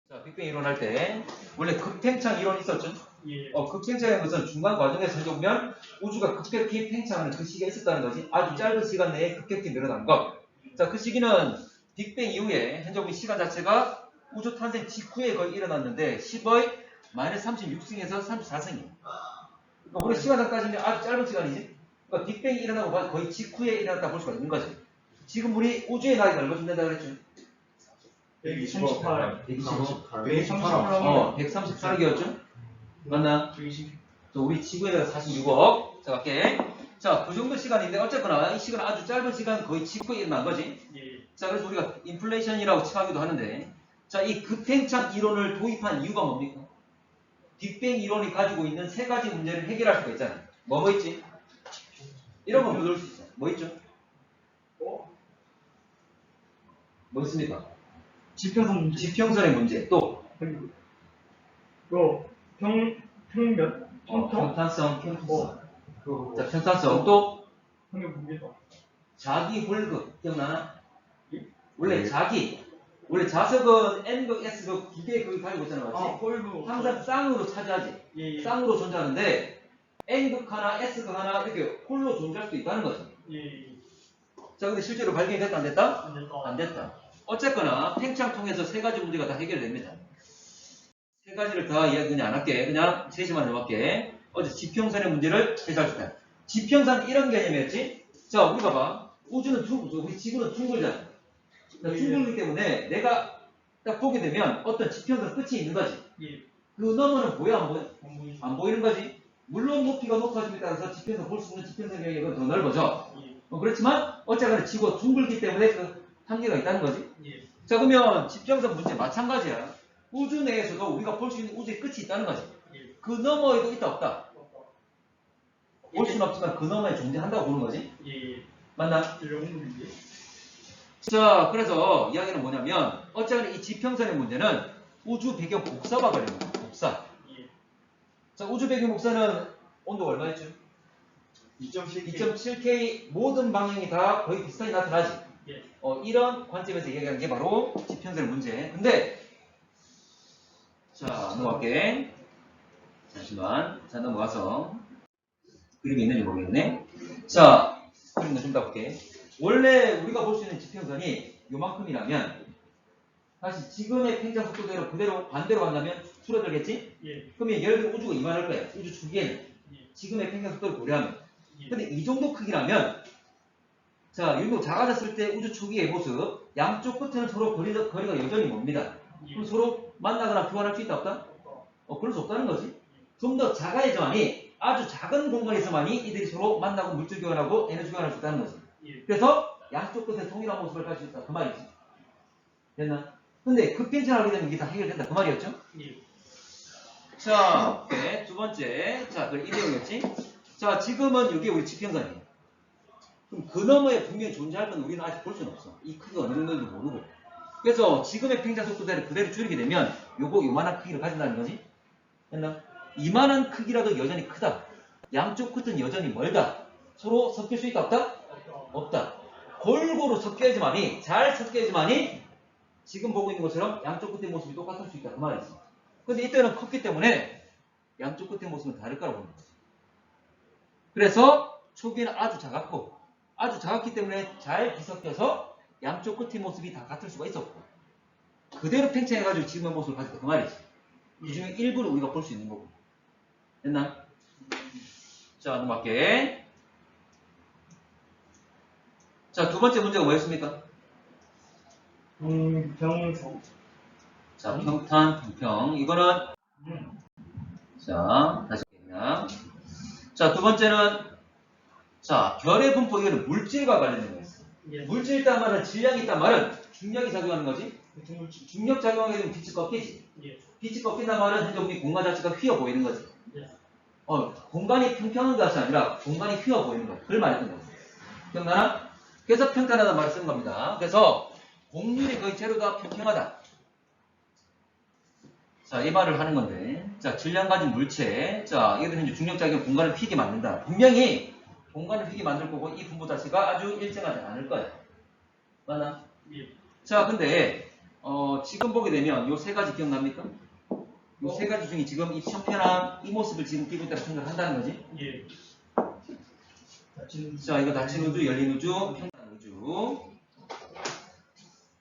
자, 빅뱅 이론 할 때 원래 급팽창 이론이 있었죠? 예. 급팽창이라는 것은 중간 과정에서 현재 보면 우주가 급격히 팽창하는 그 시기가 있었다는 거지. 아주 짧은 시간 내에 급격히 늘어난 것. 자, 그 시기는 빅뱅 이후에 현재 우리 시간 자체가 우주 탄생 직후에 거의 일어났는데 10의 마이너스 36승에서 34승이에요. 그러니까 우리 시간상 따지면 아주 짧은 시간이지. 그러니까 빅뱅이 일어나고 거의 직후에 일어났다 볼 수가 있는 거지. 지금 우리 우주의 나이가 얼마쯤 된다 그랬죠? 138. 138억이었죠? 맞나? 120. 우리 지구에다가 46억. 자, 갈게. 자, 그 정도 시간인데, 어쨌거나, 이 시간은 아주 짧은 시간 거의 직후에 일어난 거지. 예. 자, 그래서 우리가 인플레이션이라고 칭하기도 하는데, 자, 이 급팽창 이론을 도입한 이유가 뭡니까? 빅뱅 이론이 가지고 있는 세 가지 문제를 해결할 수가 있잖아. 뭐 있지? 이런 거 넣을 수 있어. 뭐 있죠? 뭐 있습니까? 지평선 문제. 지평선의 문제. 또, 평면? 평탄성, 자, 평탄성. 또, 평면 무게다. 자기 홀극. 기억나나? 예? 원래 원래 자석은 N극, S극 두 개의 극을 가지고 있잖아. 맞지? 홀도. 항상 쌍으로 차지하지. 예. 쌍으로 존재하는데, N극 하나, S극 하나, 이렇게 홀로 존재할 수도 있다는 거지. 예. 자, 근데 실제로 발견이 됐다, 안 됐다? 안 됐다. 안 됐다. 어쨌거나, 팽창 통해서 세 가지 문제가 다 해결됩니다. 세 가지를 다 이야기 안 할게. 그냥 세시만 해볼게. 어제 지평선의 문제를 해결할 수 있다. 지평선 이런 개념이었지? 자, 우리 봐봐. 우리 지구는 둥글잖아. 둥글기 때문에 내가 딱 보게 되면 어떤 지평선 끝이 있는 거지. 예. 그 너머는 보여, 안 보여? 안 보이죠. 안 보이는 거지. 물론 높이가 높아짐에 따라서 지평선 볼 수 있는 지평선 영역은 더 넓어져. 예. 그렇지만 어쨌거나 지구가 둥글기 때문에 그 한계가 있다는 거지. 예. 자, 그러면 지평선 문제 마찬가지야. 우주 내에서도 우리가 볼 수 있는 우주의 끝이 있다는 거지. 예. 그 너머에도 있다 없다. 볼 수는 없지만 그 너머에 존재한다고 보는 거지. 예. 맞나? 들려오는데. 자, 그래서 이야기는 뭐냐면 어쨌거나 이 지평선의 문제는 우주 배경 복사와 관련된 거야. 복사. 예. 자, 우주 배경 복사는 온도가 얼마였죠? 2.7K 모든 방향이 다 거의 비슷하게 나타나지. 예. 이런 관점에서 이야기하는 게 바로 지평선의 문제. 근데 자, 넘어갈게. 잠시만. 자, 넘어가서 그림이 있는지 모르겠네. 자, 그림 좀 더 볼게. 원래 우리가 볼 수 있는 지평선이 요만큼이라면 다시 지금의 팽창 속도대로 그대로 반대로 간다면 줄어들겠지? 예. 그러면 예를 들어 우주가 이만할 거야. 우주 초기에는. 예. 지금의 팽창 속도를 고려하면. 예. 근데 이 정도 크기라면 자, 유도 작아졌을 때 우주 초기의 모습 양쪽 끝에는 서로 거리가 여전히 멉니다. 예. 그럼 서로 만나거나 교환할 수 있다 없다? 그럴 수 없다는 거지. 좀 더 작아야지만이 아주 작은 공간에서만이 이들이 서로 만나고 물질 교환하고 에너지 교환할 수 있다는 거지. 예. 그래서 양쪽 끝에 동일한 모습을 가질 수 있다. 그 말이지. 됐나? 근데 급변천하게 되면 이게 다 해결된다. 그 말이었죠? 예. 자, 오케이. 두 번째. 자, 그 이 내용이었지? 자, 지금은 이게 우리 지평선이에요. 그럼 그 너머에 분명히 존재할 건 우리는 아직 볼 수는 없어. 이 크기가 어느 정도인지 모르고. 그래서 지금의 팽창 속도대로 그대로 줄이게 되면 요만한 크기를 가진다는 거지? 됐나? 이만한 크기라도 여전히 크다. 양쪽 끝은 여전히 멀다. 서로 섞일 수 있다 없다? 없다. 골고루 섞여야지만이 잘 섞여야지만이 지금 보고 있는 것처럼 양쪽 끝의 모습이 똑같을 수 있다. 그 말이지. 근데 이때는 컸기 때문에 양쪽 끝의 모습은 다를 거라고 보는 거지. 그래서 초기에는 아주 작았기 때문에 잘 뒤섞여서 양쪽 끝의 모습이 다 같을 수가 있었고 그대로 팽창해가지고 지금의 모습을 가졌다. 그 말이지. 이 중에 일부를 우리가 볼 수 있는 거고. 됐나? 자, 넘어갈게. 자, 두 번째 문제가 뭐였습니까? 평성. 자, 평탄, 평평. 이거는 자, 다시 그냥. 자, 두 번째는 자, 결의 분포. 이거는 물질과 관련된 거였어. 예. 물질 있단 말은 질량이 있단 말은 중력이 작용하는 거지. 중력 작용하게 되면 빛이 꺾이지. 예. 빛이 꺾인단 말은 현재 우리 공간 자체가 휘어 보이는 거지. 예. 공간이 평평한 것이 아니라 공간이 휘어 보이는 거야. 그걸 말했던 거지. 기억나나? 그래서 평탄하다는 말을 쓰는 겁니다. 그래서 공률이 거의 제로다, 평평하다. 자, 이 말을 하는 건데. 자, 질량 가진 물체. 자, 이게 현재 중력작용 공간을 휘게 만든다. 분명히 공간을 휘게 만들 거고 이 분포 자체가 아주 일정하지 않을 거야. 맞나? 예. 자, 근데 지금 보게 되면 요 세 가지 기억납니까? 요 세 가지 중에 지금 이 형편한 이 모습을 지금 띄고 있다고 생각을 한다는 거지? 예. 닫힌 자, 이거 닫힌 우주, 열린 우주, 평평한 우주.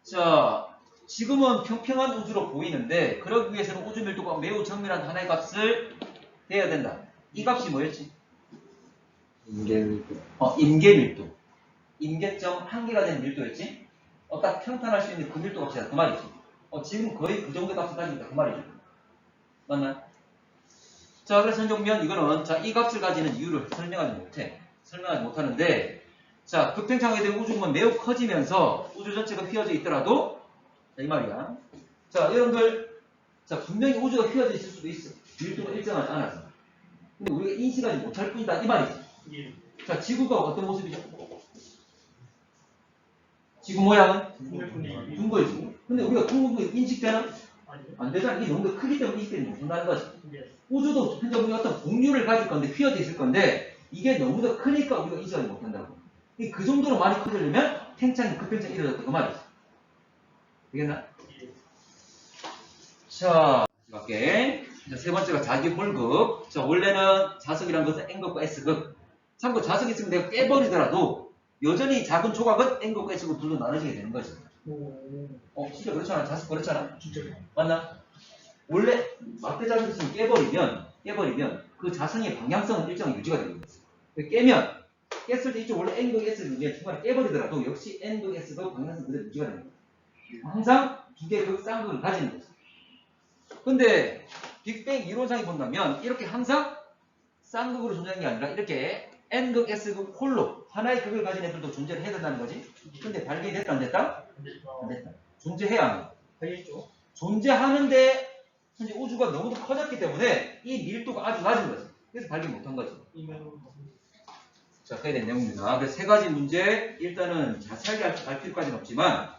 자, 지금은 평평한 우주로 보이는데 그러기 위해서는 우주 밀도가 매우 정밀한 하나의 값을 대야 된다. 이 값이 뭐였지? 인계밀도. 임계 밀도. 임계점 한계가 되는 밀도였지? 딱 평탄할 수 있는 그 밀도 값이다. 그 말이지. 지금 거의 그 정도 값을 가지고 있다. 그 말이죠. 맞나요? 자, 그래서 현종면 이거는 자, 이 값을 가지는 이유를 설명하지 못해. 설명하지 못하는데 자, 급팽창하게 된 우주는 매우 커지면서 우주 전체가 휘어져 있더라도 자, 이 말이야. 자, 여러분들 자, 분명히 우주가 휘어져 있을 수도 있어. 밀도가 일정하지 않아서. 근데 우리가 인식하지 못할 뿐이다. 이 말이지. 예. 자, 지구가 어떤 모습이죠? 지구 모양은 풍력분이 둥글지. 근데 우리가 둥근 게 인식되나? 아니요. 안 되잖아. 이게 너무 크기 때문에 인식되지 못한다는 거지. 예. 우주도 현재 우리가 어떤 공률을 가질 건데 휘어져 있을 건데 이게 너무나 크니까 우리가 인식하지 못한다고. 그 정도로 많이 커지려면 팽창이 급팽창이 일어났다. 그 말이지. 되겠나? 예. 자, 갈게. 세 번째가 자기 홀극. 자, 원래는 자석이란 것은 N극과 S극. 참고 자석이 있으면 내가 깨버리더라도 여전히 작은 조각은 N극과 S극 둘로 나눠지게 되는 거지. 오. 진짜 그렇잖아. 자석 그렇잖아. 진짜요? 맞나? 원래 막대 자석이 있으면 깨버리면 그 자석의 방향성은 일정히 유지가 되는 거지. 깨면 깼을 때 이쪽 원래 N극 S극이 중간에 깨버리더라도 역시 N극 S극 방향성 그대로 유지가 되는 거지. 항상 두 개의 극 쌍극을 가지는 거지. 근데 빅뱅 이론상에 본다면 이렇게 항상 쌍극으로 존재하는 게 아니라 이렇게 N극, S극 홀로 하나의 극을 가진 애들도 존재를 해야 된다는 거지. 근데 발견이 됐다 안 됐다? 안 됐다. 존재해야 하는. 되겠죠. 존재하는데 현재 우주가 너무도 커졌기 때문에 이 밀도가 아주 낮은 거지. 그래서 발견 못한 거지. 이면으로 자, 그래야 될 내용입니다. 그래서 세 가지 문제 일단은 자세하게 알 필요까지는 없지만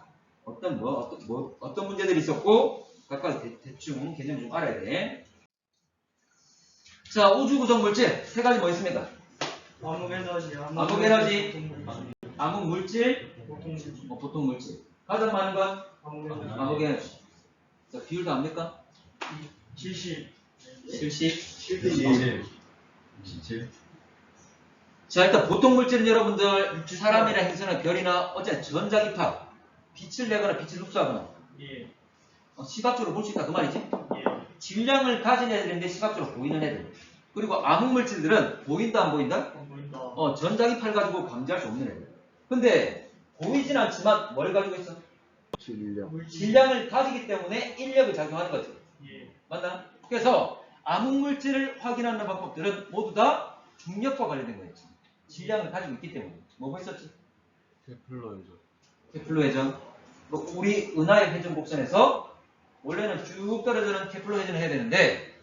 어떤 문제들이 있었고 각각 대충 개념 좀 알아야 돼. 자, 우주 구성 물질 세 가지 뭐 있습니까? 암흑 에너지, 암흑 에너지, 보통 암흑 물질, 물질, 보통 물질. 가장 많은 건 암흑 에너지, 암흑 에너지. 자, 비율도 압니까? 70, 70. 27. 27. 자, 일단 보통 물질은 여러분들 사람이나 행성이나 별이나 어째 전자기파 빛을 내거나 빛을 흡수하거나 예, 시각적으로 볼 수 있다 그 말이지. 예, 질량을 가진 애들인데 시각적으로 보이는 애들. 그리고 암흑 물질들은 보인다 안 보인다? 안 보인다. 전자기파를 가지고 감지할 수 없는 애들. 근데 보이진 않지만 뭘 가지고 있어? 질량. 물질, 질량을 가지기 때문에 인력을 작용하는 거지. 예, 맞나? 그래서 암흑 물질을 확인하는 방법들은 모두 다 중력과 관련된 거였지. 질량을 가지고 있기 때문에. 뭐 했었지? 케플러이죠. 케플러 회전. 우리 은하의 회전 곡선에서 원래는 쭉 떨어지는 케플러 회전을 해야 되는데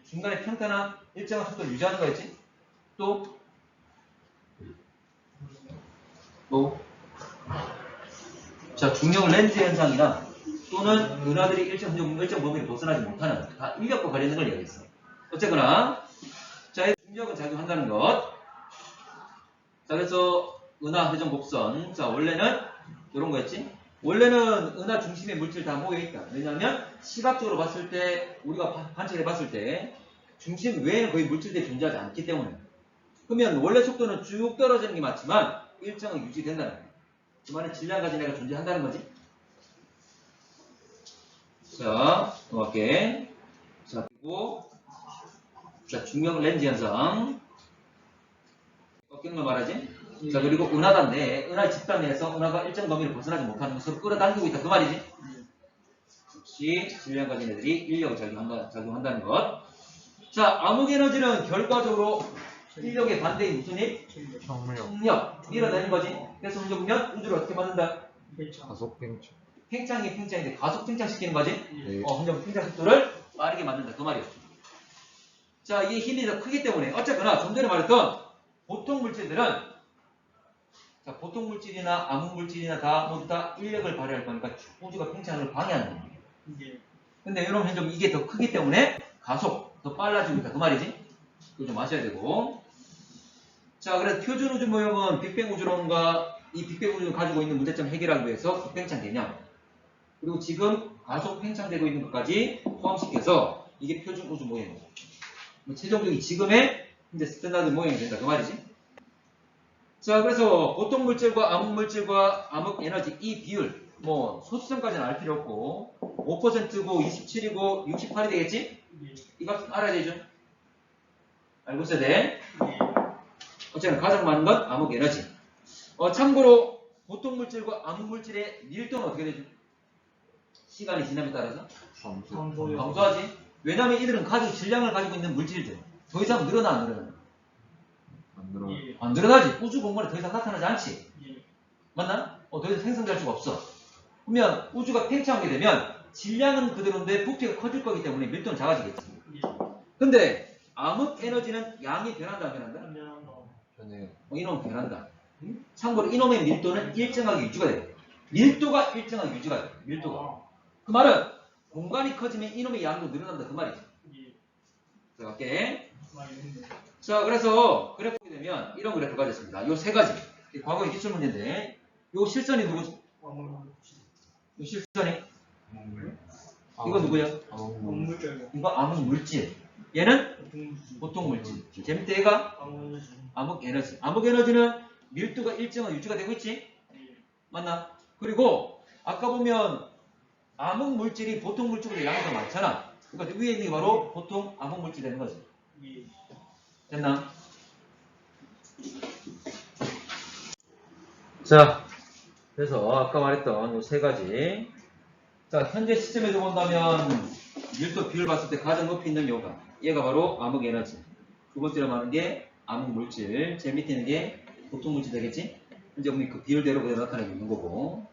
중간에 평탄한 일정한 속도를 유지하는 거였지. 또 자, 중력 렌즈 현상이나 또는 은하들이 일정 범위를 벗어나지 못하는 다 인력과 관련된 걸 얘기했어. 어쨌거나 자, 이 중력은 작용한다는 것. 자, 그래서 은하 회전 곡선. 자, 원래는 이런 거였지. 원래는 은하 중심에 물질 다 모여 있다. 왜냐하면 시각적으로 봤을 때 우리가 관찰해 봤을 때 중심 외에는 거의 물질들이 존재하지 않기 때문에. 그러면 원래 속도는 쭉 떨어지는 게 맞지만 일정은 유지된다는 거예요. 그 말은 질량 가진 애가 존재한다는 거지. 자, 넘어갈게. 자, 그리고 자, 중력 렌즈 현상. 꺾이는 걸 말하지. 자, 그리고 은하단내, 은하의 집단 내에서 은하가 일정 범위를 벗어나지 못하는 것으로 끌어당기고 있다. 그 말이지. 역시 질량 가진 애들이 인력을 작용한다는 것. 자, 암흑 에너지는 결과적으로 인력의 반대인 무슨 일? 평력. 중력. 밀어내는 거지. 그래서 먼저 보면 우주를 어떻게 만든다? 팽창, 가속 팽창. 팽창인데 가속 팽창시키는 거지. 네. 현재 팽창 속도를 빠르게 만든다. 그 말이었죠. 자, 이게 힘이 더 크기 때문에 어쨌거나 좀 전에 말했던 보통 물질들은 자, 보통 물질이나 암흑 물질이나 다 모두 다 인력을 발휘할 거니까 우주가 팽창을 방해하는 거예요. 예, 근데 여러분 좀 이게 더 크기 때문에 가속 더 빨라지고 있다. 그 말이지. 그거 좀 아셔야 되고. 자, 그래서 표준 우주 모형은 빅뱅 우주론과 이 빅뱅 우주를 가지고 있는 문제점 해결하기 위해서 급팽창 개념. 그리고 지금 가속 팽창되고 있는 것까지 포함시켜서 이게 표준 우주 모형이고 최종적인 지금의 이제 스탠다드 모형이 된다 그 말이지. 자, 그래서 보통 물질과 암흑 물질과 암흑 에너지 이 비율 뭐 소수점까지는 알 필요 없고 5%고 27이고 68이 되겠지? 예. 이거 알아야 되죠? 알고 있어야 돼. 예. 어쨌든 가장 많은 건 암흑 에너지. 참고로 보통 물질과 암흑 물질의 밀도는 어떻게 되죠? 시간이 지남에 따라서 감소요. 감소하지. 왜냐하면 이들은 가지고 질량을 가지고 있는 물질들. 더 이상 늘어나 안 늘어나? 안 늘어. 예. 안 늘어나지. 우주 공간에 더 이상 나타나지 않지. 예. 맞나? 더 이상 생성될 수가 없어. 그러면 우주가 팽창하게 되면 질량은 그대로인데 부피가 커질 거기 때문에 밀도는 작아지겠지. 예. 근데 암흑 에너지는 양이 변한다 안 변한다? 그러면 변해요. 이놈은 변한다. 참고로 이놈의 밀도는 일정하게 유지가 돼. 밀도가 일정하게 유지가 돼. 밀도가. 그 말은 공간이 커지면 이놈의 양도 늘어난다 그 말이지. 예. 들어갈게. 많이 했네. 자, 그래서 그래프 보게 되면 이런 그래프가 됐습니다. 요 세 가지. 과거의 기출 문제인데 요 실선이 누구지? 요 실선이 이거 누구야? 건물적이요. 이거 암흑 물질. 얘는 보통 보통 물질. 재밌대 얘가 방문이지. 암흑 에너지. 암흑 에너지는 밀도가 일정한 유지가 되고 있지? 예. 맞나? 그리고 아까 보면 암흑 물질이 보통 물질보다 양이 더 많잖아. 그러니까 위에 있는 게 바로 보통 암흑 물질 되는 거지. 예. 됐나? 자, 그래서 아까 말했던 이 세 가지. 자, 현재 시점에서 본다면 밀도 비율 봤을 때 가장 높이 있는 얘가 바로 암흑 에너지. 두 번째로 많은 게 암흑 물질. 제일 밑에 있는 게 보통 물질 되겠지? 현재 우리 그 비율대로 그대로 나타내고 있는 거고.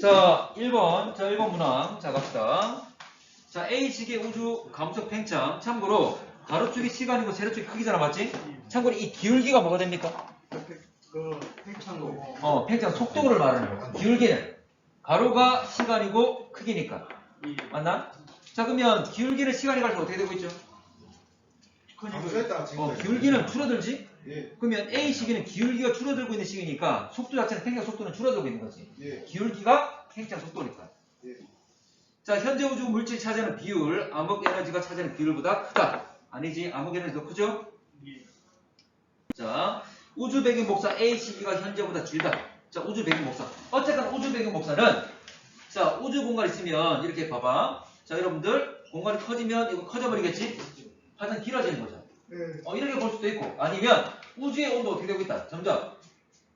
자, 1번. 자, 1번 문항. 자, 갑시다. 자, A식의 우주 감속 팽창. 참고로, 가로축이 시간이고 세로축이 크기잖아, 맞지? 참고로 이 기울기가 뭐가 됩니까? 그 팽창도 팽창 속도를 말하는 거야. 기울기는. 가로가 시간이고 크기니까. 맞나? 자, 그러면 기울기는 시간이 갈수록 어떻게 되고 있죠? 기울기는 줄어들지? 예. 그러면 A 시기는 기울기가 줄어들고 있는 시기니까 속도 자체는 팽창 속도는 줄어들고 있는 거지. 예. 기울기가 팽창 속도니까. 예. 자, 현재 우주 물질 차지하는 비율, 암흑 에너지가 차지하는 비율보다 크다. 아니지, 암흑 에너지 더 크죠? 자, 우주 배경 복사 A 시기가 현재보다 길다. 자, 우주 배경 복사. 어쨌든 우주 배경 복사는 자, 우주 공간 있으면 이렇게 봐봐. 자, 여러분들 공간이 커지면 이거 커져버리겠지? 하여튼 길어지는 거죠. 네. 이렇게 볼 수도 있고 아니면 우주의 온도 어떻게 되고 있다. 점점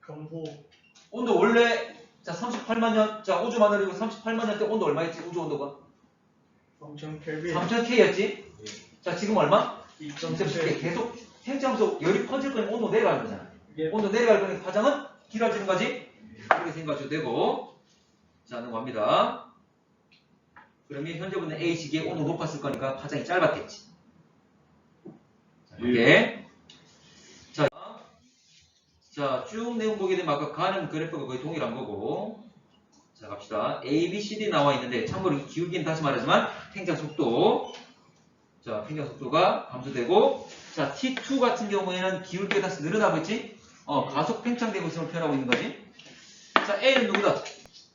감소 온도 원래 자 38만 년 자 우주 만들고 38만 년 때 온도 얼마였지? 우주 온도가 3000 켈빈 3000K였지? 자 지금 얼마? 2.7 계속 팽창하면서 열이 퍼질 거니까 온도 내려가는 거잖아. 예. 온도 내려갈 거니까 파장은 길어지는 거지? 이렇게 생각하셔도 되고 자 넘어갑니다. 그러면 현재보다 A 시기에 온도 높았을 거니까 파장이 짧았겠지. 자, 이렇게 자, 쭉 내용 보게 되면 아까 가는 그래프가 거의 동일한 거고 자 갑시다. A, B, C, D 나와 있는데 참고로 이 기울기는 다시 말하지만 팽창 속도 자 팽창 속도가 감소되고 자 T2 같은 경우에는 기울기가 다시 늘어나고 있지? 가속 팽창되고 있음을 표현하고 있는 거지. 자 A는 누구다?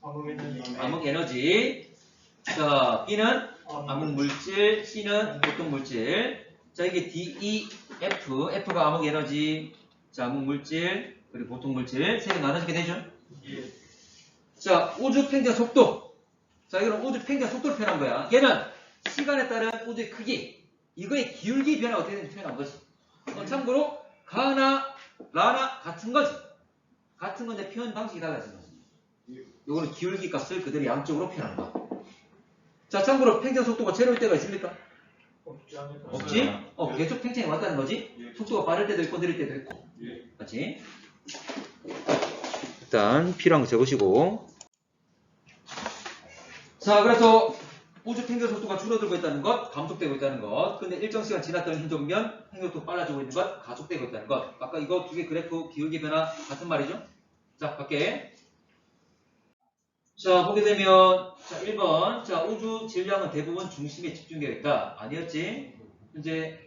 암흑 에너지. 자 B는 암흑 물질, C는 보통 물질. 자 이게 D, E, F, F가 암흑 에너지, 자 암흑 물질 그리고 보통 물질 세 개 나눠지게 되죠. 예. 자 우주 팽창 속도. 자 이거는 우주 팽창 속도를 표현한 거야. 얘는 시간에 따른 우주의 크기, 이거의 기울기 변화가 어떻게 되는지 표현한 거지. 참고로 가나 라나 같은 거지. 같은 건데 표현 방식이 달라진 거지. 요거는 기울기 값을 그대로 양쪽으로 표현한 거야. 자 참고로 팽창 속도가 제로일 때가 있습니까? 없지 않을까? 없지? 계속 팽창이 왔다는 거지? 속도가 빠를 때도 있고 느릴 때도 있고. 맞지? 일단 필요한 거 적으시고. 자, 그래서 우주 팽창 속도가 줄어들고 있다는 것, 감속되고 있다는 것. 근데 일정 시간 지났더니 현존면 팽창 속도가 빨라지고 있는 것, 가속되고 있다는 것. 아까 이거 두 개 그래프 기울기 변화 같은 말이죠? 자, 갈게. 자, 보게 되면 자, 1번. 자, 우주 질량은 대부분 중심에 집중되어 있다. 아니었지? 현재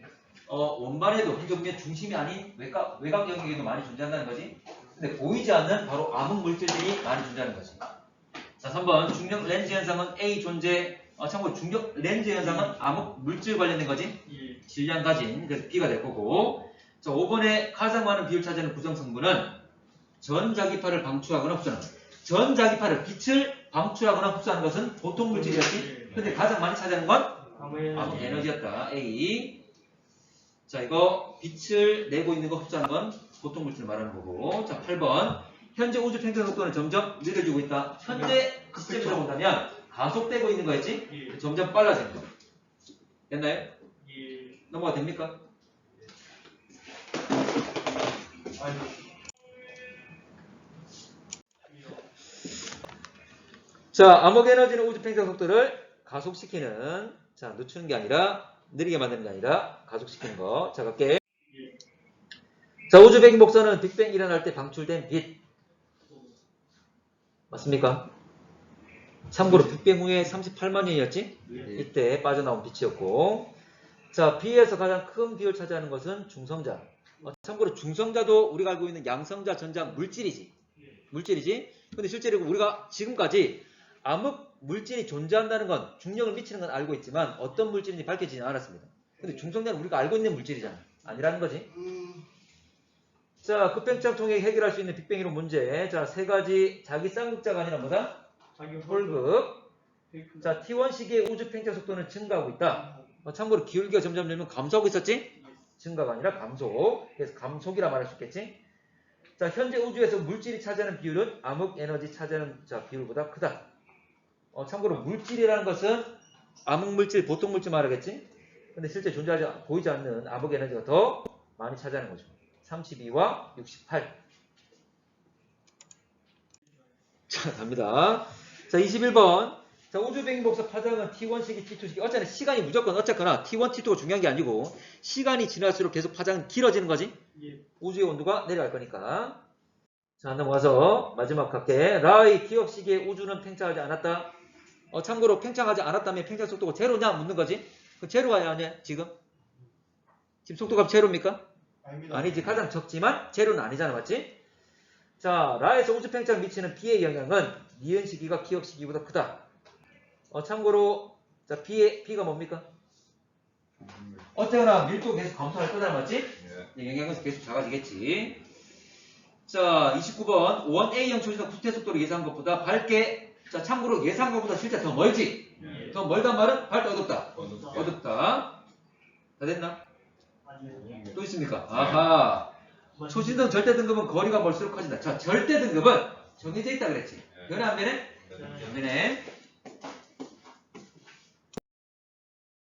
원반에도 현존면 중심이 아닌 외곽 영역에도 많이 존재한다는 거지. 근데 보이지 않는 바로 암흑 물질들이 많이 존재하는 거지. 자, 3번. 중력 렌즈 현상은 A 존재. 참고로 중력 렌즈 현상은 암흑 물질 관련된 거지. 예. 질량 가진. 그래서 B가 될 거고. 자, 5번에 가장 많은 비율 차지하는 구성 성분은 전자기파를 방출하거나 흡수하는 것. 전자기파를 빛을 방출하거나 흡수하는 것은 보통 물질이었지. 근데 가장 많이 차지하는 건 암흑 에너지였다. A. 자, 이거 빛을 내고 있는 거 흡수하는 건 보통 물질을 말하는 거고. 자, 8번. 현재 우주 팽창 속도는 점점 느려지고 있다. 현재 시점에서 본다면 가속되고 있는 거였지? 예. 점점 빨라지는 거. 됐나요? 예. 넘어가 됩니까? 자, 암흑 에너지는 우주 팽창 속도를 가속시키는, 자, 늦추는 게 아니라, 느리게 만드는 게 아니라, 가속시키는 거. 자, 갈게. 자, 우주 배경 복사는 빅뱅 일어날 때 방출된 빛. 맞습니까? 참고로 빅뱅 후에 38만 년이었지? 이때 빠져나온 빛이었고. 자, B에서 가장 큰 비율을 차지하는 것은 중성자. 참고로 중성자도 우리가 알고 있는 양성자, 전자 물질이지. 물질이지? 근데 실제로 우리가 지금까지 암흑 물질이 존재한다는 건 중력을 미치는 건 알고 있지만 어떤 물질인지 밝혀지지 않았습니다. 근데 중성자는 우리가 알고 있는 물질이잖아. 아니라는 거지. 자, 급팽창 통해 해결할 수 있는 빅뱅 이론 문제. 자, 세 가지 자기 쌍극자가 아니라 뭐다? 홀극. 자, T1 시기의 우주 팽창 속도는 증가하고 있다. 참고로 기울기가 점점 늘면 감소하고 있었지? 증가가 아니라 감소. 그래서 감속이라 말할 수 있겠지? 자, 현재 우주에서 물질이 차지하는 비율은 암흑 에너지 차지하는 비율보다 크다. 참고로 물질이라는 것은 암흑 물질, 보통 물질 말하겠지? 근데 실제 존재하지, 보이지 않는 암흑 에너지가 더 많이 차지하는 거죠. 32와 68. 자, 갑니다. 자, 21번. 자, 우주 비행 복사 파장은 T1 시기, T2 시기. 어쨌거나 시간이 어쨌거나 T1, T2가 중요한 게 아니고 시간이 지날수록 계속 파장은 길어지는 거지. 예. 우주의 온도가 내려갈 거니까. 자, 넘어가서 마지막 할게. 라의 기억 시기에 우주는 팽창하지 않았다. 참고로 팽창하지 않았다면 팽창 속도가 제로냐 묻는 거지. 그 제로가 아니야 지금? 지금 속도가 제로입니까? 아닙니다. 아니지. 가장 적지만 제로는 아니잖아, 맞지? 자, 라에서 우주 팽창 미치는 B의 영향은 니은 시기가 기억 시기보다 크다. 참고로 자 B가 뭡니까? 어때거나 밀도 계속 검토할 거다, 맞지? 영향은 계속 작아지겠지. 자, 29번 5원 A형 초신성 구태 속도를 예상한 것보다 밝게. 자, 참고로 예상한 것보다 실제 더 멀지? 예. 더 멀단 말은 밝다, 어둡다? 어둡게. 어둡다. 다 됐나? 아니요. 또 있습니까? 아하. 초신성 절대 등급은 거리가 멀수록 커진다. 자, 절대 등급은 정해져 있다 그랬지. 변해 안 변해? 안 변해.